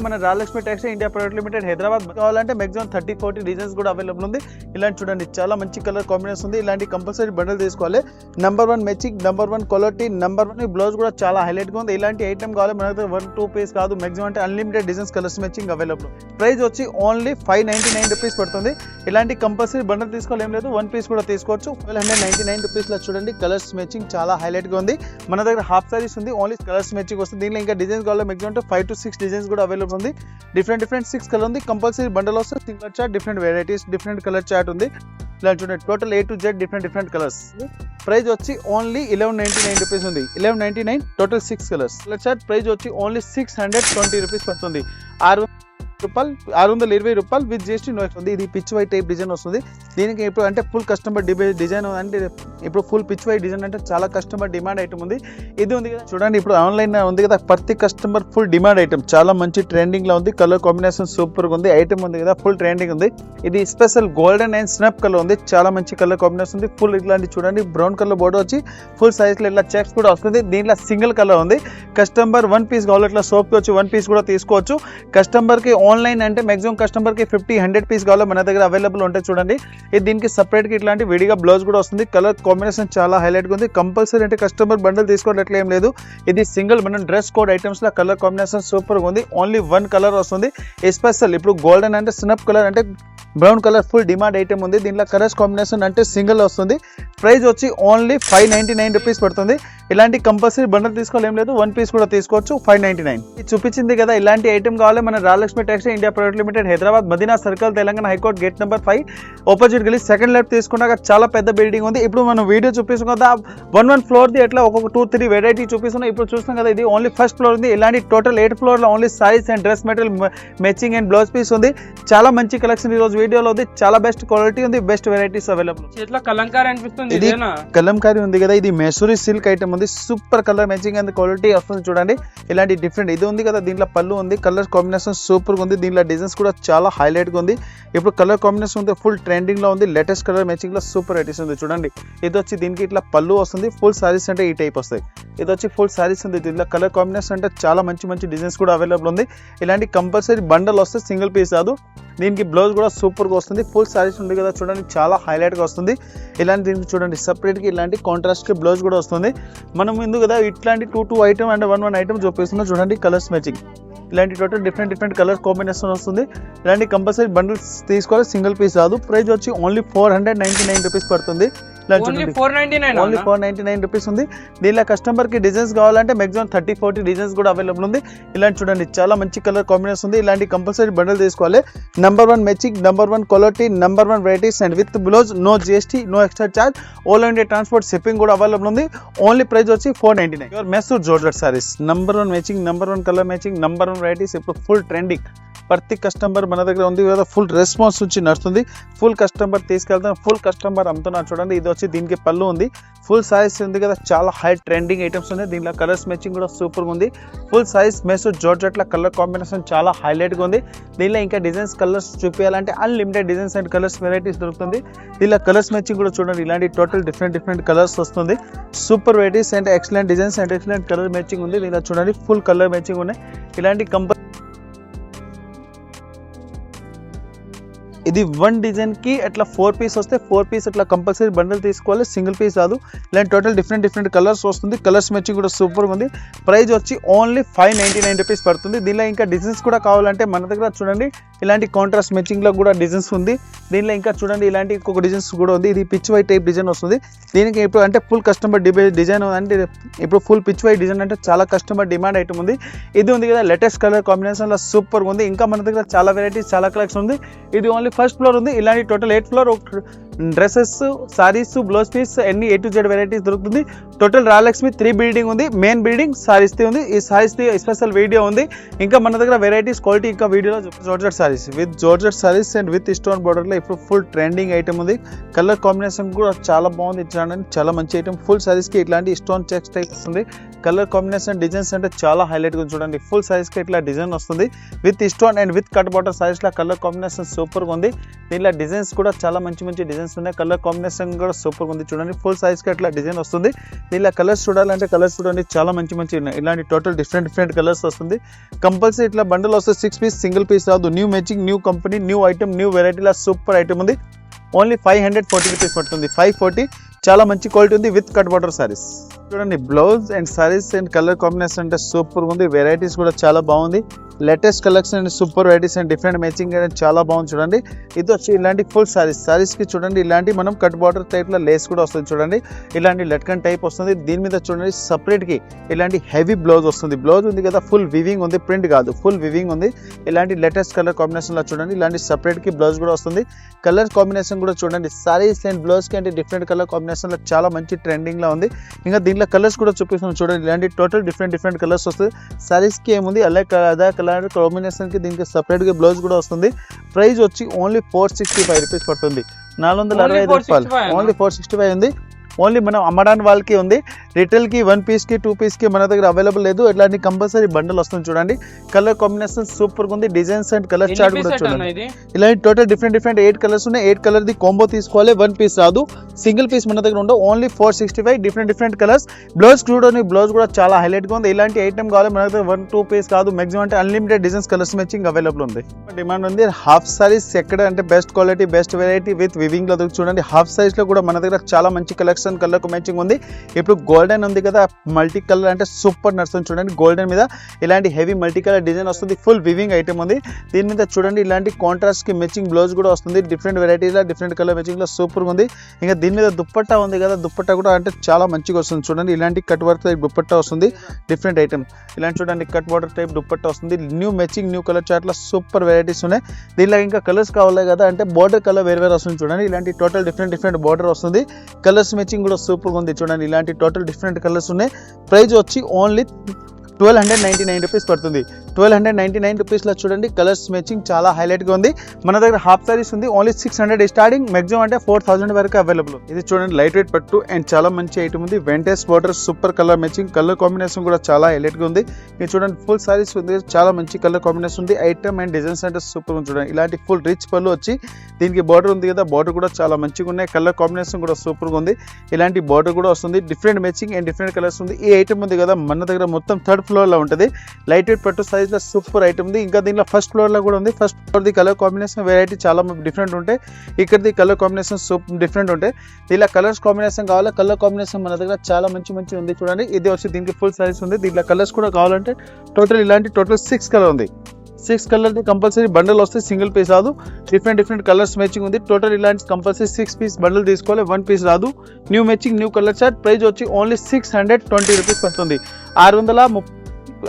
మన Rajalakshmi textile India private limited Hyderabad కావాలంటే maximum 30-40 designs కూడా అవైలబుల్ ఉంది. ఇలాంటి చూడండి చాలా మంచి కలర్ కాంబినేషన్ ఉంది. ఇలాంటి కంపల్సరీ బండల్ తీసుకోవాలి. Number 1 matching, number 1 quality, number 1 blouse కూడా చాలా హైలైట్ గా ఉంది. ఇలాంటి ఐటమ్ కావాలి మన దగ్గర 1-2 పీస్ కాదు, మాక్సిమం అంటే unlimited designs colours matching available. Price వచ్చి ఓన్లీ 599 రూపీస్ పడుతుంది. ఇలాంటి కంపల్సరీ బండల్ తీసుకోవాలి ఏం లేదు, 1 పీస్ కూడా తీసుకోవచ్చు. 199 రూపీస్ లో చూడండి కలర్స్ మ్యాచింగ్ చాలా హైలైట్ గా ఉంది. మన దగ్గర హాఫ్ సారీస్ ఉంది, ఓన్లీ కలర్స్ మ్యాచింగ్ వస్తుంది. దీనిలో ఇంకా డిజైన్స్ కావాలి మాక్సిమం 5 to 6 డిజైన్స్ కూడా అవైలబుల్ ఉంది. డిఫరెంట్ 6 కలర్ ఉంది. కంపల్సరీ బండల్ వస్తే single chart, different varieties, different colour chart ఉంది. ఇలా చూడండి total A to Z different colours. Price వచ్చి ఓన్లీ 1199 రూపీస్ ఉంది. 1199 total 6 colours. Colour chart price వచ్చి ఓన్లీ 620 రూపీస్ పడుతుంది. 620 రూపాయలు విత్ GST నో వస్తుంది. ఇది పిచ్ వై టైప్ డిజైన్ వస్తుంది. దీనికి ఇప్పుడు అంటే ఫుల్ కస్టమర్ డిజైన్ అంటే ఇప్పుడు ఫుల్ పిచ్ వై డిజైన్ అంటే చాలా కస్టమర్ డిమాండ్ ఐటమ్ ఉంది. ఇది ఉంది కదా చూడండి, ఇప్పుడు ఆన్లైన్ ఉంది కదా, ప్రతి కస్టమర్ ఫుల్ డిమాండ్ ఐటమ్, చాలా మంచి ట్రెండింగ్ లో ఉంది. కలర్ కాంబినేషన్ సూపర్ గా ఉంది. ఐటమ్ ఉంది కదా ఫుల్ ట్రెండింగ్ ఉంది. ఇది special golden and snap colour ఉంది. చాలా మంచి కలర్ కాంబినేషన్ ఉంది. ఫుల్ ఇట్లాంటి చూడండి బ్రౌన్ కలర్ బోర్డర్ వచ్చి ఫుల్ సైజ్ లో ఇట్లా చెక్స్ కూడా వస్తుంది. దీంట్లో సింగిల్ కలర్ ఉంది. కస్టమర్ 1 పీస్ కావాలి, ఇట్లా సోప్ వచ్చి 1 పీస్ కూడా తీసుకోవచ్చు. కస్టమర్ కి ఆన్లైన్ అంటే మాక్సిమం కస్టమర్ కి 50-100 పీస్ కావాలి మన దగ్గర అవైలబుల్ ఉంటాయి. చూడండి ఇది దీనికి సపరేట్ గా ఇట్లాంటి విడిగా బ్లౌజ్ కూడా వస్తుంది. కలర్ కాంబినేషన్ చాలా హైలైట్ గా ఉంది. కంపల్సరీ అంటే కస్టమర్ బండల్ తీసుకోవడం ఏం లేదు. ఇది సింగిల్ మన డ్రెస్ కోడ్ ఐటమ్స్ లో కలర్ కాంబినేషన్ సూపర్ గా ఉంది. ఓన్లీ 1 కలర్ వస్తుంది. స్పెషల్ ఇప్పుడు గోల్డెన్ అంటే స్నప్ కలర్ అంటే brown colour full demand item ఉంది. దీంట్లో కలర్స్ కాంబినేషన్ అంటే సింగిల్ వస్తుంది. ప్రైస్ వచ్చి ఓన్లీ 599 రూపీస్ పడుతుంది. ఇలాంటి కంపల్సరీ బండల్ తీసుకోవాలి ఏం లేదు, 1 పీస్ కూడా తీసుకోవచ్చు. 599 ఇది చూపించింది కదా, ఇలాంటి ఐటమ్ కావాలి మన Rajalakshmi textile India private limited Hyderabad Madina circle Telangana high court gate number 5 opposite గలీ సెకండ్ లెఫ్ట్ తీసుకున్నాక చాలా పెద్ద బిల్డింగ్ ఉంది. ఇప్పుడు మనం వీడియో చూపిస్తున్నాం కదా 1 ఫ్లోర్ ది ఎట్లా ఒక్కొక్క 2-3 వెరైటీ చూపిస్తున్నాం. ఇప్పుడు చూస్తాం కదా ఇది ఓన్లీ ఫస్ట్ ఫ్లోర్ ఉంది. ఇలాంటి టోటల్ 8 ఫ్లోర్ లో only saris and dress material matching and blouse piece ఉంది. చాలా మంచి కలెక్షన్ ఈ రోజు వీడియోలో ఉంది. చాలా బెస్ట్ క్వాలిటీ ఉంది, బెస్ట్ వెరైటీస్ అవైలబుల్. ఇట్లా కలంకారీ అనిపిస్తుంది. ఇది కలంకారీ ఉంది కదా, ఇది మైసూరి సిల్క్ ఐటమ్ ఉంది. Super colour matching and quality వస్తుంది. చూడండి ఇలాంటి డిఫరెంట్ ఇది ఉంది కదా, దీంట్లో పళ్ళు ఉంది. కలర్ కాంబినేషన్ సూపర్ గా ఉంది. దీంట్లో డిజైన్స్ కూడా చాలా హైలైట్ గా ఉంది. ఇప్పుడు కలర్ కాంబినేషన్ ఉంది ఫుల్ ట్రెండింగ్ లో ఉంది. లేటెస్ట్ కలర్ మ్యాచింగ్ లో సూపర్ వెరైటీస్ ఉంది. చూడండి ఇది వచ్చి దీనికి ఇట్లా పళ్ళు వస్తుంది. ఫుల్ సారీస్ అంటే ఈ టైప్ వస్తాయి. ఇది వచ్చి ఫుల్ సారీస్ ఉంది. దీంట్లో కలర్ కాంబినేషన్ అంటే చాలా మంచి డిజైన్స్ కూడా అవైలబుల్ ఉంది. ఇలాంటి కంపల్సరీ బండల్ వస్తే సింగిల్ పీస్ కాదు. దీనికి బ్లౌజ్ కూడా సూపర్ గా వస్తుంది. ఫుల్ సారీస్ ఉంది కదా చూడండి చాలా హైలైట్ గా వస్తుంది. ఇలాంటి దీనికి చూడండి సపరేట్ గా ఇలాంటి కాంట్రాస్ట్ కి బ్లౌజ్ కూడా వస్తుంది. మనం ముందు కదా ఇట్లాంటి 2 ఐటమ్ అండ్ 1 ఐటమ్ చూపిస్తున్నాం. చూడండి కలర్స్ మ్యాచింగ్ ఇలాంటి టోటల్ డిఫరెంట్ కలర్ కాంబినేషన్ వస్తుంది. ఇలాంటి కంపల్సరీ బండిల్స్ తీసుకోవాలి, సింగిల్ పీస్ కాదు. ప్రైస్ వచ్చి ఓన్లీ 499 రూపీస్ పడుతుంది. ఓన్లీ 499 రూపీస్ ఉంది. దీనిలో కస్టమర్ కి డిజైన్స్ కావాలంటే మాక్సిమం 30-40 డిజైన్స్ కూడా అవైలబుల్ ఉంది. ఇలాంటి చూడండి చాలా మంచి కలర్ కాంబినేషన్ ఉంది. ఇలాంటి కంపల్సరీ బండల్ తీసుకోవాలి. Number 1 matching, number 1 quality, number 1 varieties and with blouse, no GST, no extra charge, all India transport shipping కూడా అవైలబుల్ ఉంది. ఓన్లీ ప్రైస్ వచ్చి 499. Your Mysore georgette saris number 1 matching, number 1 colour matching, number 1 varieties ఇప్పుడు full trending. ప్రతి customer మన దగ్గర ఉంది కదా, full response వచ్చి నడుస్తుంది. ఫుల్ కస్టమర్ తీసుకెళ్తాం, ఫుల్ కస్టమర్ అమ్ముతున్నారు. చూడండి ఇది వచ్చి దీనికి పళ్ళు ఉంది. ఫుల్ సైజ్ ఉంది కదా, చాలా హై ట్రెండింగ్ ఐటమ్స్ ఉన్నాయి. దీంట్లో కలర్స్ మ్యాచింగ్ కూడా సూపర్ గా ఉంది. ఫుల్ సైజ్ మైసూర్ జార్జెట్ ల కలర్ కాంబినేషన్ చాలా హైలైట్ గా ఉంది. దీనిలో ఇంకా డిజైన్స్ కలర్స్ చూపించాలంటే unlimited designs and colours varieties దొరుకుతుంది. దీనిలో కలర్స్ మ్యాచింగ్ కూడా చూడండి ఇలాంటి టోటల్ డిఫరెంట్ కలర్స్ వస్తుంది. Super varieties and excellent designs and excellent colour matching ఉంది. దీనిలో చూడండి ఫుల్ కలర్ మ్యాచింగ్ ఉన్నాయి. ఇలాంటి ఇది 1 డిజైన్ కి అట్లా 4 పీస్ వస్తే 4 పీస్ అట్లా కంపల్సరీ బండల్ తీసుకోవాలి, సింగిల్ పీస్ కాదు. ఇలాంటి టోటల్ డిఫరెంట్ కలర్స్ వస్తుంది. కలర్స్ మ్యాచింగ్ కూడా సూపర్ గా ఉంది. ప్రైస్ వచ్చి ఓన్లీ 599 రూపీస్ పడుతుంది. దీనిలో ఇంకా డిజైన్స్ కూడా కావాలంటే మన దగ్గర చూడండి ఇలాంటి కాంట్రాస్ట్ మ్యాచింగ్ లో కూడా డిజైన్స్ ఉంది. దీనిలో ఇంకా చూడండి ఇలాంటి ఇంకొక డిజైన్స్ కూడా ఉంది. ఇది పిచ్ వై టైప్ డిజైన్ వస్తుంది. దీనికి ఇప్పుడు అంటే ఫుల్ కస్టమర్ డిజైన్ అంటే ఇప్పుడు ఫుల్ పిచ్ వై డిజైన్ అంటే చాలా కస్టమర్ డిమాండ్ ఐటమ్ ఉంది. ఇది ఉంది కదా లేటెస్ట్ కలర్ కాంబినేషన్ లో సూపర్ గా ఉంది. ఇంకా మన దగ్గర చాలా వెరైటీస్ చాలా కలెక్షన్ ఉంది. ఇది ఓన్లీ ఫస్ట్ ఫ్లోర్ ఉంది. ఇలాంటి total 8 floor dresses, saris, blouse piece అన్ని A to Z వెరైటీస్ దొరుకుతుంది. టోటల్ రాజలక్ష్మి 3 బిల్డింగ్ ఉంది. మెయిన్ బిల్డింగ్ సారీస్ ఉంది. ఈ సారీస్ స్పెషల్ వీడియో ఉంది. ఇంకా మన దగ్గర వెరైటీస్ క్వాలిటీ ఇంకా వీడియోలో georgette saris with georgette saris and with stone border లో ఇప్పుడు ఫుల్ ట్రెండింగ్ ఐటమ్ ఉంది. కలర్ కాంబినేషన్ కూడా చాలా బాగుంది. చాలా మంచి ఐటమ్. ఫుల్ సారీస్ కి ఇట్లాంటి స్టోన్ చెక్స్ టైప్ వస్తుంది. కలర్ కాంబినేషన్ డిజైన్స్ అంటే చాలా హైలైట్ గా చూడండి. ఫుల్ సైజ్ కి ఇట్లా డిజైన్ వస్తుంది with stone and with cut border size law colour combination super గా ఉంది. దీనిలో డిజైన్స్ కూడా చాలా మంచి డిజైన్స్ ఉన్నాయి. కలర్ కాంబినేషన్ కూడా సూపర్ గా ఉంది చూడండి. ఫుల్ సైజ్ కి ఇట్లా డిజైన్ వస్తుంది. దీనిలో కలర్స్ చూడాలంటే కలర్స్ చూడండి చాలా మంచి ఉన్నాయి. ఇలాంటి టోటల్ డిఫరెంట్ కలర్స్ వస్తుంది. కంపల్సరీ ఇట్లా బండిల్ వస్తే 6 పీస్ సింగిల్ పీస్ రాదు. New matching, new company, new item, new వెరైటీలా సూపర్ ఐటమ్ ఉంది. ఓన్లీ 540 రూపీస్ పడుతుంది. 540 చాలా మంచి క్వాలిటీ ఉంది విత్ కట్ బార్డర్ సారీస్. చూడండి blouse and saris and colour combination అంటే సూపర్ ఉంది. వెరైటీస్ కూడా చాలా బాగుంది. Latest collection and super varieties and different matching అనేది చాలా బాగుంది చూడండి. ఇది వచ్చి ఇలాంటి ఫుల్ సారీస్ కి చూడండి ఇలాంటి మనం కట్ బార్డర్ టైప్ లో లేస్ కూడా వస్తుంది చూడండి. ఇలాంటి లట్కన్ టైప్ వస్తుంది. దీని మీద చూడండి సపరేట్ కి ఇలాంటి హెవీ బ్లౌజ్ వస్తుంది. బ్లౌజ్ ఉంది కదా ఫుల్ వివింగ్ ఉంది, ప్రింట్ కాదు ఫుల్ వివింగ్ ఉంది. ఇలాంటి లేటెస్ట్ కలర్ కాంబినేషన్ లో చూడండి ఇలాంటి సపరేట్ కి బ్లౌజ్ కూడా వస్తుంది. కలర్ కాంబినేషన్ కూడా చూడండి సారీస్ అండ్ బ్లౌజ్ కి అంటే డిఫరెంట్ కలర్ కాంబినేషన్ లో చాలా మంచి ట్రెండింగ్ లో ఉంది. ఇంకా దీంట్లో కలర్స్ కూడా చూపిస్తున్నాం చూడండి. ఇలాంటి టోటల్ డిఫరెంట్ కలర్స్ వస్తుంది. సారీస్ కి ఏముంది అదే కలర్ కాంబినేషన్ కి దీనికి సపరేట్ గా బ్లౌజ్ కూడా వస్తుంది. ప్రైస్ వచ్చి ఓన్లీ 465 రూపీస్ పడుతుంది. 465 రూపాయలు ఓన్లీ 465 ఉంది. ఓన్లీ మనం అమ్మడానికి వాళ్ళకి ఉంది. రిటైల్ కి 1 పీస్ కి 2 పీస్ కి మన దగ్గర అవైలబుల్ లేదు. ఇట్లాంటి కంపల్సరీ బండల్ వస్తుంది చూడండి. కలర్ కాంబినేషన్ సూపర్ గా ఉంది. డిజైన్స్ అండ్ కలర్ చార్ట్ కూడా చూడండి. ఇలాంటి టోటల్ డిఫరెంట్ 8 కలర్స్ ఉన్నాయి. 8 కలర్ ది కాంబో తీసుకోవాలి. 1 పీస్ రాదు. సింగిల్ పీస్ మన దగ్గర ఉండవు. Only 465 different colours. బ్లౌజ్ చూడండి బ్లౌజ్ కూడా చాలా హైలైట్ గా ఉంది. ఇలాంటి ఐటమ్ కావాలి మన దగ్గర 1-2 పీస్ కాదు మాక్సిమం అంటే unlimited designs colours matching available ఉంది. డిమాండ్ ఉంది. హాఫ్ సారీస్ ఎక్కడ అంటే best quality best variety with weaving లో చూడండి. హాఫ్ సైజ్ లో కూడా మన దగ్గర చాలా మంచి కలెక్షన్ కలర్ మ్యాచింగ్ ఉంది. ఇప్పుడు గోల్డెన్ ఉంది కదా మల్టీ కలర్ అంటే సూపర్ నడుస్తుంది చూడండి. గోల్డెన్ మీద ఇలాంటి హెవీ మల్టీ కలర్ డిజైన్ వస్తుంది. ఫుల్ వివింగ్ ఐటమ్ ఉంది. దీని మీద చూడండి ఇలాంటి కాంట్రాస్ట్ కి మ్యాచింగ్ బ్లౌజ్ కూడా వస్తుంది. డిఫరెంట్ వెరైటీస్ లో డిఫరెంట్ కలర్ మ్యాచింగ్ లో సూపర్ ఉంది. ఇంకా దీని మీద దుప్పట్టా ఉంది కదా దుప్పట్టా కూడా అంటే చాలా మంచిగా వస్తుంది చూడండి. ఇలాంటి కట్ వర్క్ టైప్ దుప్పట్టా వస్తుంది. డిఫరెంట్ ఐటమ్ ఇలాంటి చూడండి కట్ బార్డర్ టైప్ దుప్పట్టా వస్తుంది. New matching new colour chart లో సూపర్ వెరైటీస్ ఉన్నాయి. దీనిలో ఇంకా కలర్స్ కావాలి కదా అంటే బార్డర్ కలర్ వేరే వస్తుంది చూడండి. ఇలాంటి టోటల్ డిఫరెంట్ బార్డర్ వస్తుంది. కలర్స్ మ్యాచింగ్ కూడా సూపర్ ఉంది చూడండి. ఇలాంటి టోటల్ డిఫరెంట్ కలర్స్ ఉన్నాయి. ప్రైస్ వచ్చి ఓన్లీ 1299 రూపీస్ పడుతుంది. 1299 రూపీస్ లో చూడండి కలర్స్ మ్యాచింగ్ చాలా హైలైట్ గా ఉంది. మన దగ్గర హాఫ్ సారీస్ ఉంది. ఓన్లీ 600 స్టార్టింగ్ మాక్సిమం అంటే 4000 వరకు అవైలబుల్. ఇది చూడండి లైట్ వెయిట్ పట్టు అండ్ చాలా మంచి ఐటమ్ ఉంది. Vintage border super colour matching colour combination కూడా చాలా హైలైట్ గా ఉంది. ఇది చూడండి ఫుల్ సారీస్ ఉంది. చాలా మంచి కలర్ కాంబినేషన్ ఉంది. ఐటమ్ అండ్ డిజైన్స్ అంటే సూపర్ ఉంది చూడండి. ఇలాంటి ఫుల్ రిచ్ పళ్ళు వచ్చి దీనికి బార్డర్ ఉంది కదా బార్డర్ కూడా చాలా మంచిగా ఉన్నాయి. కలర్ కాంబినేషన్ కూడా సూపర్ గా ఉంది. ఇలాంటి బార్డర్ కూడా వస్తుంది. Different matching and different colours ఉంది. ఈ ఐటమ్ ఉంది కదా మన దగ్గర మొత్తం 3rd ఫ్లోర్ లో ఉంటుంది. లైట్ వెయిట్ పట్టు సైజ్ లో సూపర్ ఐటమ్ ఉంది. ఇంకా దీనిలో ఫస్ట్ ఫ్లోర్ లో కూడా ఉంది. First floor the colour combination variety చాలా డిఫరెంట్ ఉంటాయి. ఇక్కడది కలర్ కాంబినేషన్ డిఫరెంట్ ఉంటాయి. ఇలా కలర్స్ కాంబినేషన్ కావాలా కలర్ కాంబినేషన్ మన దగ్గర చాలా మంచి ఉంది చూడండి. ఇది వచ్చి దీనికి ఫుల్ సైజ్ ఉంది. దీంట్లో కలర్స్ కూడా కావాలంటే టోటల్ 6 కలర్ ఉంది. 6 కలర్ ది కంపల్సరీ బండల్ వస్తే సింగిల్ పీస్ రాదు. డిఫరెంట్ కలర్స్ మ్యాచింగ్ ఉంది. టోటల్ ఇలాంటి కంపల్సరీ 6 పీస్ బండల్ తీసుకోవాలి. 1 పీస్ రాదు. New matching new colour chart. Price వచ్చి ఓన్లీ 620 రూపీస్ పడుతుంది.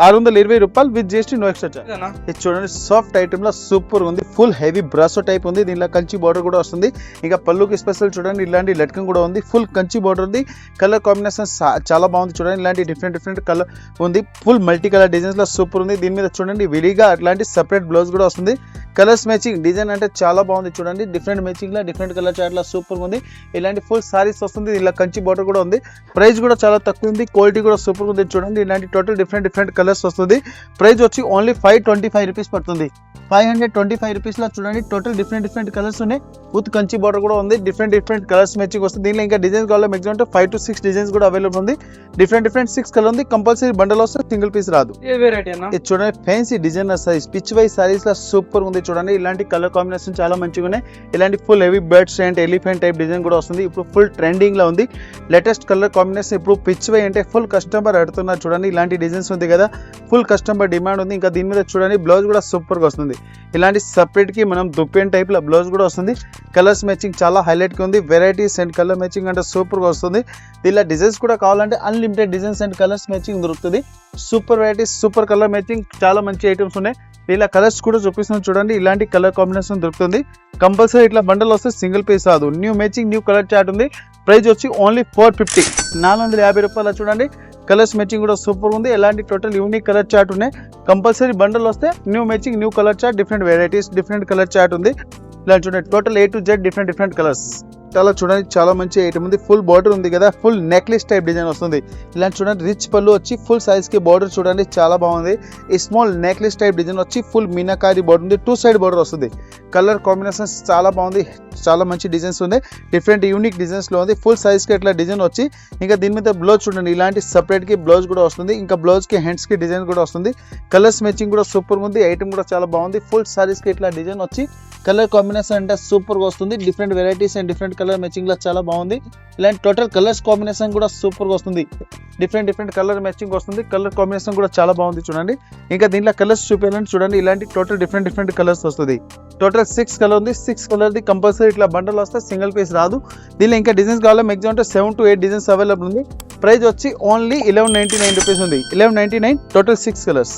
620 రూపాయలు with GST no extra charge. ఇది చూడండి సాఫ్ట్ ఐటమ్ లో సూపర్ ఉంది. ఫుల్ హెవీ బ్రాసో టైప్ ఉంది. దీనిలో కంచి బార్డర్ కూడా వస్తుంది. ఇంకా పళ్ళుకి స్పెషల్ చూడండి ఇలాంటి లట్కన్ కూడా ఉంది. ఫుల్ కంచి బార్డర్ ఉంది. కలర్ కాంబినేషన్ చాలా బాగుంది చూడండి. ఇలాంటి డిఫరెంట్ కలర్ ఉంది. ఫుల్ మల్టీ కలర్ డిజైన్స్ లో సూపర్ ఉంది. దీని మీద చూడండి విడిగా అట్లాంటి సెపరేట్ బ్లౌజ్ కూడా వస్తుంది. కలర్స్ మ్యాచింగ్ డిజైన్ అంటే చాలా బాగుంది చూడండి. డిఫరెంట్ మ్యాచింగ్ లో డిఫరెంట్ కలర్ చార్ట్ లో సూపర్ ఉంది. ఇలాంటి ఫుల్ సారీస్ వస్తుంది. ఇలా కంచి బార్డర్ కూడా ఉంది. ప్రైస్ కూడా చాలా తక్కువ ఉంది. క్వాలిటీ కూడా సూపర్ ఉంది చూడండి. ఇలాంటి టోటల్ డిఫరెంట్ కలర్స్ వస్తుంది. ప్రైస్ వచ్చి ఓన్లీ 525 రూపీస్ పడుతుంది. 525 రూపీస్ లో చూడండి టోటల్ డిఫరెంట్ కలర్స్ ఉన్నాయి. విత్ కంచి బార్డర్ కూడా ఉంది. డిఫరెంట్ కలర్స్ మ్యాచింగ్ వస్తుంది. దీనిలో ఇంకా డిజైన్స్ కావాలి మాక్సిమం 5 to 6 డిజైన్స్ కూడా అవైలబుల్ ఉంది. డిఫరెంట్ 6 కలర్ ఉంది. కంపల్సరీ బండల్ వస్తే సింగిల్ పీస్ రాదు. ఇది చూడండి fancy designer saris pitch wise saris లో సూపర్ ఉంది చూడండి. ఇలాంటి కలర్ కాంబినేషన్ చాలా మంచిగా ఉన్నాయి. ఇలాంటి full heavy birds and elephant type design కూడా వస్తుంది. ఇప్పుడు ఫుల్ ట్రెండింగ్ లో ఉంది. లేటెస్ట్ కలర్ కాంబినేషన్ ఇప్పుడు పిచ్ వై అంటే ఫుల్ కస్టమర్ అడుగుతున్నారు చూడండి. ఇలాంటి డిజైన్స్ ఉంది కదా ఫుల్ కస్టమర్ డిమాండ్ ఉంది. ఇంకా దీని మీద చూడండి బ్లౌజ్ కూడా సూపర్ గా వస్తుంది. ఇలాంటి సెపరేట్ కి మనం దుప్పెన్ టైప్ లో బ్లౌజ్ కూడా వస్తుంది. కలర్స్ మ్యాచింగ్ చాలా హైలైట్ గా ఉంది. వెరైటీస్ అండ్ కలర్ మ్యాచింగ్ అంటే సూపర్ గా వస్తుంది. దీనిలో డిజైన్స్ కూడా కావాలంటే unlimited designs and colours matching దొరుకుతుంది. Super varieties super colour matching చాలా మంచి ఐటమ్స్ ఉన్నాయి. ఇలా కలర్స్ కూడా చూపిస్తున్నాం చూడండి. ఇలాంటి కలర్ కాంబినేషన్ దొరుకుతుంది. కంపల్సరీ ఇట్లా బండల్ వస్తే సింగిల్ పీస్ రాదు. New matching new colour chart ఉంది. ప్రైస్ వచ్చి ఓన్లీ 450 450 రూపాయలు చూడండి. కలర్స్ మ్యాచింగ్ కూడా సూపర్ ఉంది. ఎలాంటి టోటల్ యూనిక్ కలర్ చార్ట్ ఉన్నాయి. కంపల్సరీ బండల్ వస్తే new matching new colour chart different varieties different colour chart ఉంది. ఇలా చూడండి total A to Z different colours. చాలా చూడండి చాలా మంచి ఐటమ్ ఉంది. ఫుల్ బార్డర్ ఉంది కదా, ఫుల్ నెక్లెస్ టైప్ డిజైన్ వస్తుంది. ఇలాంటి చూడండి రిచ్ పళ్ళు వచ్చి ఫుల్ సైజ్ కి బార్డర్ చూడండి చాలా బాగుంది. ఈ స్మాల్ నెక్లెస్ టైప్ డిజైన్ వచ్చి ఫుల్ మీనాకారి బార్డర్ ఉంది, 2 సైడ్ బార్డర్ వస్తుంది. కలర్ కాంబినేషన్ చాలా బాగుంది, చాలా మంచి డిజైన్స్ ఉంది. డిఫరెంట్ యూనిక్ డిజైన్స్ లో ఉంది. ఫుల్ సైజ్ కి ఇట్లా డిజైన్ వచ్చి ఇంకా దీని మీద బ్లౌజ్ చూడండి ఇలాంటి సపరేట్ కి బ్లౌజ్ కూడా వస్తుంది. ఇంకా బ్లౌజ్ కి హ్యాండ్స్ కి డిజైన్ కూడా వస్తుంది. కలర్స్ మ్యాచింగ్ కూడా సూపర్ ఉంది. ఐటమ్ కూడా చాలా బాగుంది. ఫుల్ సారీస్ కి ఇట్లా డిజైన్ వచ్చి కలర్ కాంబినేషన్ అంటే సూపర్ గా వస్తుంది. Different varieties and different colour matching లా చాలా బాగుంది. ఇలాంటి టోటల్ కలర్స్ కాంబినేషన్ కూడా సూపర్ గా వస్తుంది. డిఫరెంట్ కలర్ మ్యాచింగ్ వస్తుంది. కలర్ కాంబినేషన్ కూడా చాలా బాగుంది చూడండి. ఇంకా దీంట్లో కలర్స్ చూపించాలంటే చూడండి ఇలాంటి టోటల్ డిఫరెంట్ కలర్స్ వస్తుంది. టోటల్ 6 కలర్ ఉంది. 6 కలర్ ది కంపల్సరీ ఇట్లా బండల్ వస్తే సింగిల్ పీస్ రాదు. దీనిలో ఇంకా డిజైన్స్ కావాలి మ్యాక్సిమం అంటే 7 to 8 డిజైన్స్ అవైలబుల్ ఉంది. ప్రైస్ వచ్చి ఓన్లీ 1199 రూపీస్ ఉంది. 1199 టోటల్ 6 కలర్స్.